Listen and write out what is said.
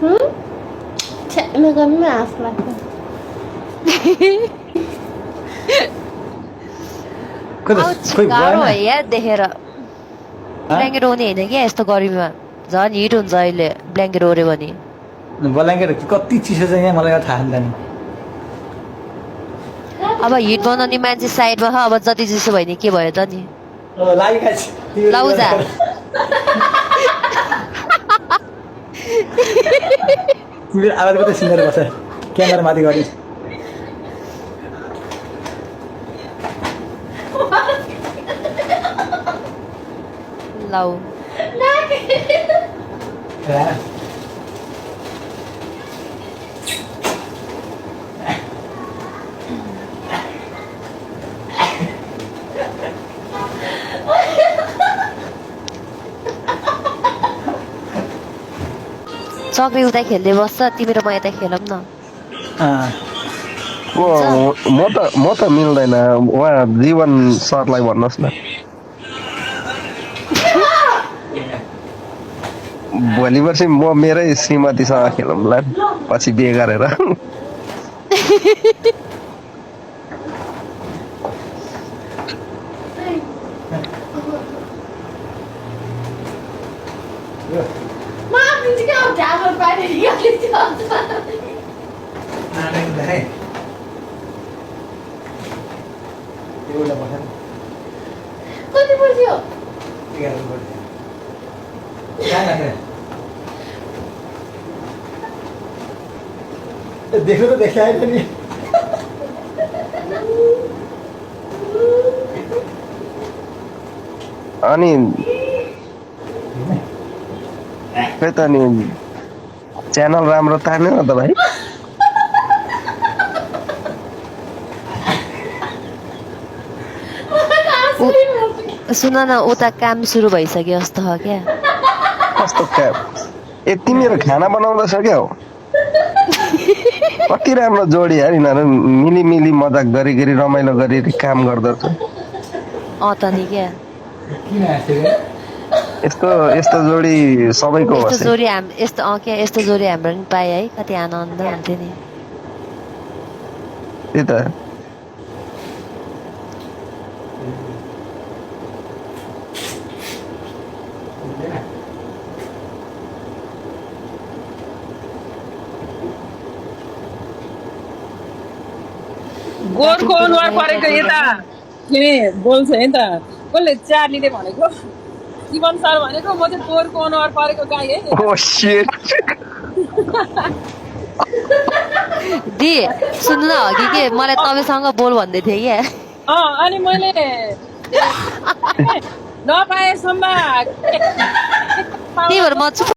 मेरो गर्मी आँस लाग्छ गाह्रो है यार देखेर ब्ल्याङ्केट ओर्ने होइन क्या यस्तो गर्मीमा झन् हिट हुन्छ अहिले ब्ल्याङ्केट ओर्यो भने ब्ल्याङ्केट कति चिसो छ यहाँ मलाई थाहा छैन नि अब हिट बनाउने मान्छे साइडमा छ अब जति चिसो भयो नि के भयो त नि लाउजा मेरो आवाज कतै सुनेर बस्छ क्यामेरा माथि गरी लाउ चक्री उता खेल्दै बस्छ तिमी र म यता खेलौँ न म त मिल्दैन उहाँ जीवन सरलाई भन्नुहोस् न भोलि पर्सि म मेरै श्रीमतीसँग खेलौँला पछि बिहे गरेर कति बज्यो देख्नु त देखाएन नि अनि खै त नि च्यानल राम्रो तान्यो न त भाइ सुन न उता काम सुरु भइसक्यो जस्तो हो क्या कस्तो क्या ए तिमीहरू खाना बनाउँदैछ क्या हो कति राम्रो जोडी यार यिनीहरू मिली मिली मजाक गरी गरी रमाइलो गरी काम गर्दछ त नि क्या यस्तो यस्तो जोडी सबैको यस्तो होस् जोडी यस्तो जोडी हाम्रो पनि पाए है कति आनन्द हुन्थ्यो नि त्यही त गोरको अनुहार परेको यता के बोल्छ है त कसले चार्लीले भनेको जीवन सर भनेको म चाहिँ गोरको अनुहार परेको गाई है ओ शिट दि सुन्नु न अघि के मलाई तपाईँसँग बोल भन्दै थिएँ क्या अनि मैले नपाएसम्म त्यही भएर म चुप